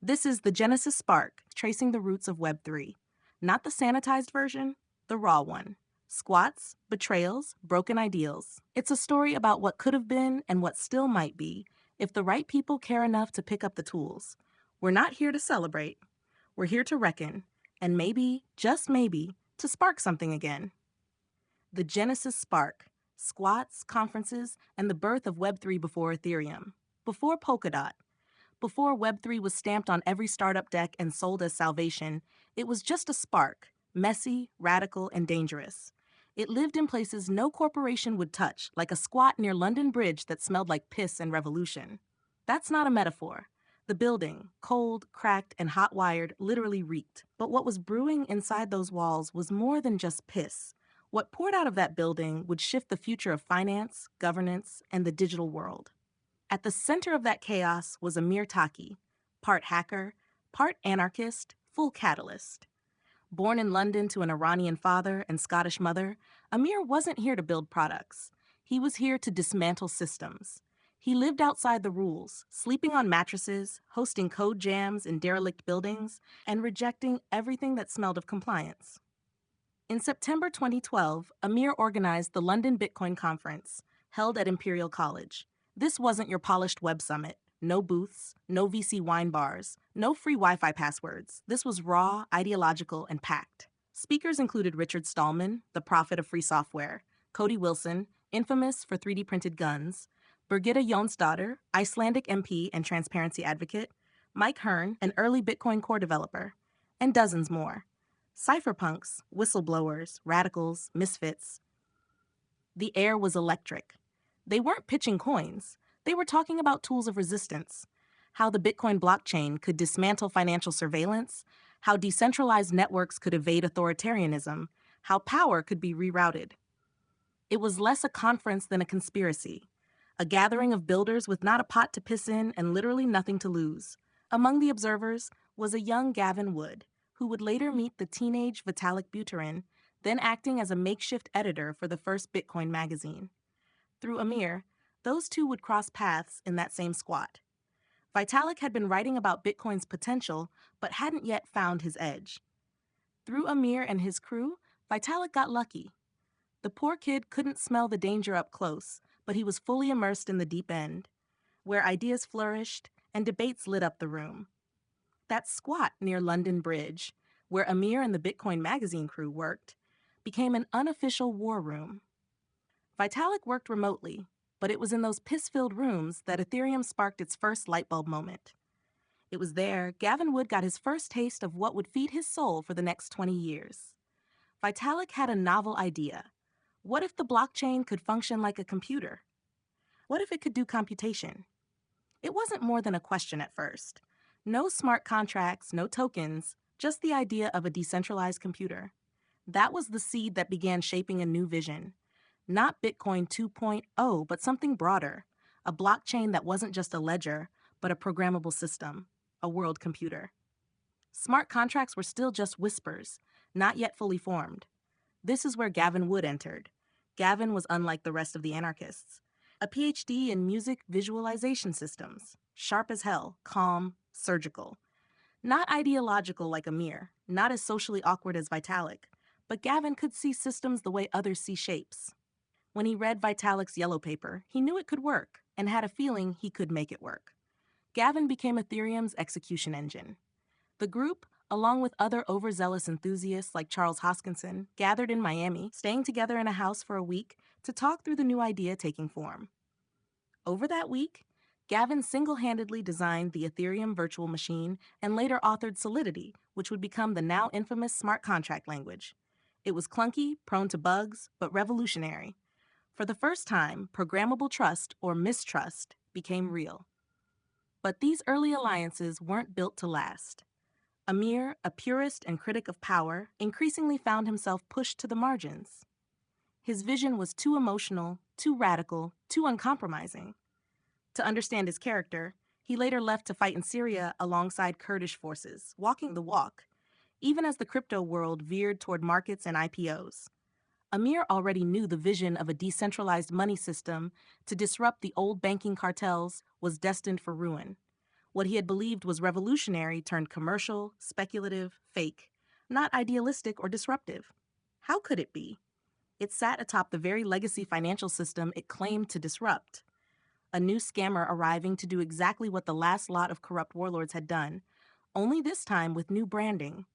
This is the Genesis Spark, tracing the roots of Web3. Not the sanitized version, the raw one. Squats, betrayals, broken ideals. It's a story about what could have been and what still might be if the right people care enough to pick up the tools. We're not here to celebrate. We're here to reckon, and maybe, just maybe, to spark something again. The Genesis Spark, squats, conferences, and the birth of Web3 before Ethereum, before Polkadot. Before Web3 was stamped on every startup deck and sold as salvation, it was just a spark, messy, radical, and dangerous. It lived in places no corporation would touch, like a squat near London Bridge that smelled like piss and revolution. That's not a metaphor. The building, cold, cracked, and hotwired, literally reeked. But what was brewing inside those walls was more than just piss. What poured out of that building would shift the future of finance, governance, and the digital world. At the center of that chaos was Amir Taaki, part hacker, part anarchist, full catalyst. Born in London to an Iranian father and Scottish mother, Amir wasn't here to build products. He was here to dismantle systems. He lived outside the rules, sleeping on mattresses, hosting code jams in derelict buildings, and rejecting everything that smelled of compliance. In September 2012, Amir organized the London Bitcoin Conference, held at Imperial College. This wasn't your polished web summit. No booths, no VC wine bars, no free Wi-Fi passwords. This was raw, ideological, and packed. Speakers included Richard Stallman, the prophet of free software, Cody Wilson, infamous for 3D printed guns, Birgitta Jonsdottir, Icelandic MP and transparency advocate, Mike Hearn, an early Bitcoin core developer, and dozens more. Cypherpunks, whistleblowers, radicals, misfits. The air was electric. They weren't pitching coins. They were talking about tools of resistance, how the Bitcoin blockchain could dismantle financial surveillance, how decentralized networks could evade authoritarianism, how power could be rerouted. It was less a conference than a conspiracy, a gathering of builders with not a pot to piss in and literally nothing to lose. Among the observers was a young Gavin Wood, who would later meet the teenage Vitalik Buterin, then acting as a makeshift editor for the first Bitcoin magazine. Through Amir, those two would cross paths in that same squat. Vitalik had been writing about Bitcoin's potential, but hadn't yet found his edge. Through Amir and his crew, Vitalik got lucky. The poor kid couldn't smell the danger up close, but he was fully immersed in the deep end, where ideas flourished and debates lit up the room. That squat near London Bridge, where Amir and the Bitcoin magazine crew worked, became an unofficial war room. Vitalik worked remotely, but it was in those piss-filled rooms that Ethereum sparked its first lightbulb moment. It was there Gavin Wood got his first taste of what would feed his soul for the next 20 years. Vitalik had a novel idea. What if the blockchain could function like a computer? What if it could do computation? It wasn't more than a question at first. No smart contracts, no tokens, just the idea of a decentralized computer. That was the seed that began shaping a new vision. Not Bitcoin 2.0, but something broader, a blockchain that wasn't just a ledger, but a programmable system, a world computer. Smart contracts were still just whispers, not yet fully formed. This is where Gavin Wood entered. Gavin was unlike the rest of the anarchists. A PhD in music visualization systems, sharp as hell, calm, surgical. Not ideological like Amir, not as socially awkward as Vitalik, but Gavin could see systems the way others see shapes. When he read Vitalik's yellow paper, he knew it could work and had a feeling he could make it work. Gavin became Ethereum's execution engine. The group, along with other overzealous enthusiasts like Charles Hoskinson, gathered in Miami, staying together in a house for a week to talk through the new idea taking form. Over that week, Gavin single-handedly designed the Ethereum virtual machine and later authored Solidity, which would become the now infamous smart contract language. It was clunky, prone to bugs, but revolutionary. For the first time, programmable trust, or mistrust, became real. But these early alliances weren't built to last. Amir, a purist and critic of power, increasingly found himself pushed to the margins. His vision was too emotional, too radical, too uncompromising. To understand his character, he later left to fight in Syria alongside Kurdish forces, walking the walk, even as the crypto world veered toward markets and IPOs. Amir already knew the vision of a decentralized money system to disrupt the old banking cartels was destined for ruin. What he had believed was revolutionary turned commercial, speculative, fake, not idealistic or disruptive. How could it be? It sat atop the very legacy financial system it claimed to disrupt. A new scammer arriving to do exactly what the last lot of corrupt warlords had done, only this time with new branding.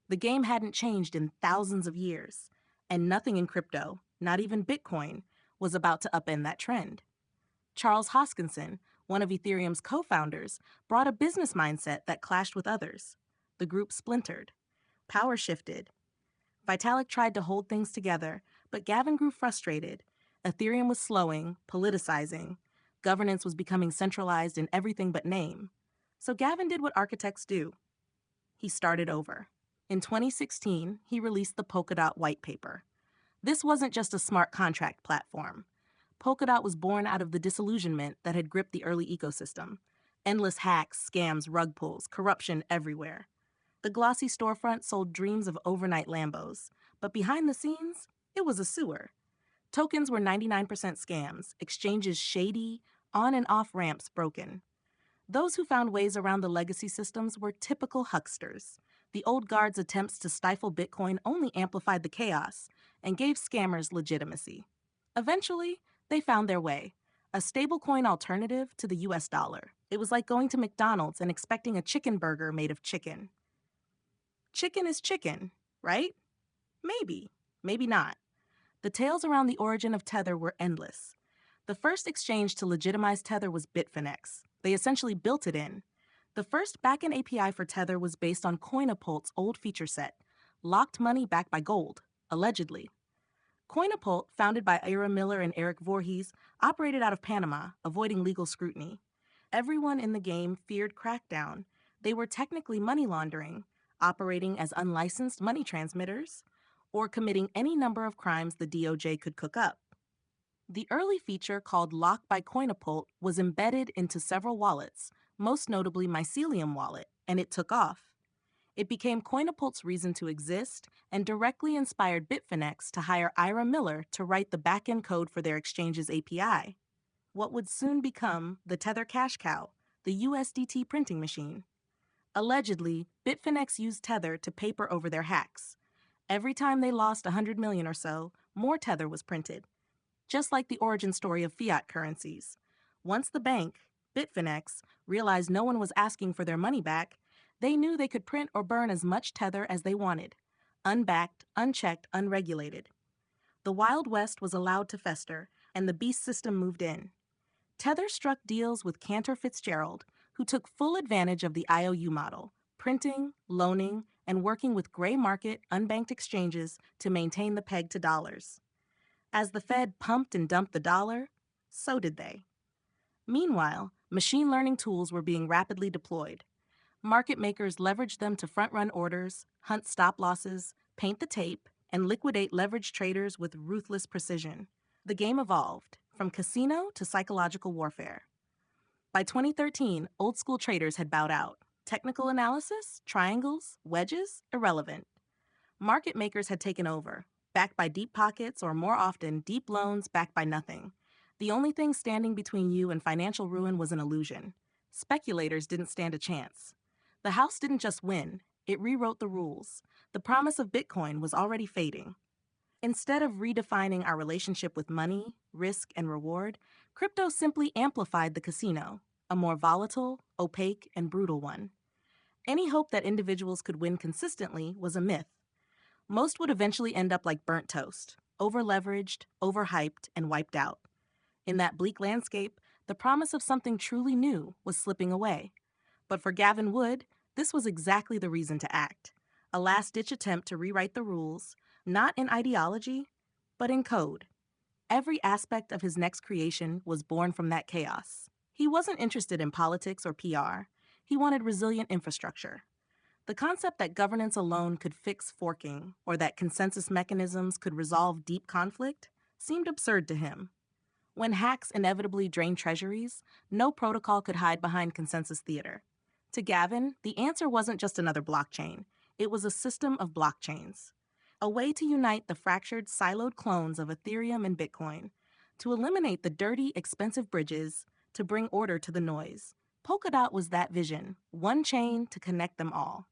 The game hadn't changed in thousands of years, and nothing in crypto, not even Bitcoin, was about to upend that trend. Charles Hoskinson, one of Ethereum's co-founders, brought a business mindset that clashed with others. The group splintered. Power shifted. Vitalik tried to hold things together, but Gavin grew frustrated. Ethereum was slowing, politicizing. Governance was becoming centralized in everything but name. So Gavin did what architects do. He started over. In 2016, he released the Polkadot white paper. This wasn't just a smart contract platform. Polkadot was born out of the disillusionment that had gripped the early ecosystem. Endless hacks, scams, rug pulls, corruption everywhere. The glossy storefront sold dreams of overnight Lambos, but behind the scenes, it was a sewer. Tokens were 99% scams, exchanges shady, on and off ramps broken. Those who found ways around the legacy systems were typical hucksters. The old guard's attempts to stifle Bitcoin only amplified the chaos and gave scammers legitimacy. Eventually, they found their way, a stablecoin alternative to the US dollar. It was like going to McDonald's and expecting a chicken burger made of chicken. Chicken is chicken, right? Maybe, maybe not. The tales around the origin of Tether were endless. The first exchange to legitimize Tether was Bitfinex. They essentially built it in. The first backend API for Tether was based on Coinapult's old feature set, locked money backed by gold, allegedly. Coinapult, founded by Ira Miller and Eric Voorhees, operated out of Panama, avoiding legal scrutiny. Everyone in the game feared crackdown. They were technically money laundering, operating as unlicensed money transmitters, or committing any number of crimes the DOJ could cook up. The early feature, called Lock by Coinapult, was embedded into several wallets, most notably Mycelium wallet, and it took off. It became Coinapult's reason to exist and directly inspired Bitfinex to hire Ira Miller to write the backend code for their exchange's API. What would soon become the Tether cash cow, the USDT printing machine. Allegedly, Bitfinex used Tether to paper over their hacks. Every time they lost 100 million or so, more Tether was printed. Just like the origin story of fiat currencies. Once the bank, Bitfinex, realized no one was asking for their money back, they knew they could print or burn as much Tether as they wanted. Unbacked, unchecked, unregulated. The Wild West was allowed to fester, and the beast system moved in. Tether struck deals with Cantor Fitzgerald, who took full advantage of the IOU model, printing, loaning, and working with gray market, unbanked exchanges to maintain the peg to dollars. As the Fed pumped and dumped the dollar, so did they. Meanwhile, machine learning tools were being rapidly deployed. Market makers leveraged them to front-run orders, hunt stop losses, paint the tape, and liquidate leveraged traders with ruthless precision. The game evolved, from casino to psychological warfare. By 2013, old-school traders had bowed out. Technical analysis, triangles, wedges, irrelevant. Market makers had taken over, backed by deep pockets or, more often, deep loans backed by nothing. The only thing standing between you and financial ruin was an illusion. Speculators didn't stand a chance. The house didn't just win, it rewrote the rules. The promise of Bitcoin was already fading. Instead of redefining our relationship with money, risk, and reward, crypto simply amplified the casino, a more volatile, opaque, and brutal one. Any hope that individuals could win consistently was a myth. Most would eventually end up like burnt toast, over-leveraged, overhyped, and wiped out. In that bleak landscape, the promise of something truly new was slipping away. But for Gavin Wood, this was exactly the reason to act. A last-ditch attempt to rewrite the rules, not in ideology, but in code. Every aspect of his next creation was born from that chaos. He wasn't interested in politics or PR. He wanted resilient infrastructure. The concept that governance alone could fix forking or that consensus mechanisms could resolve deep conflict seemed absurd to him. When hacks inevitably drained treasuries, no protocol could hide behind consensus theater. To Gavin, the answer wasn't just another blockchain. It was a system of blockchains. a way to unite the fractured, siloed clones of Ethereum and Bitcoin, to eliminate the dirty, expensive bridges, to bring order to the noise. Polkadot was that vision, one chain to connect them all.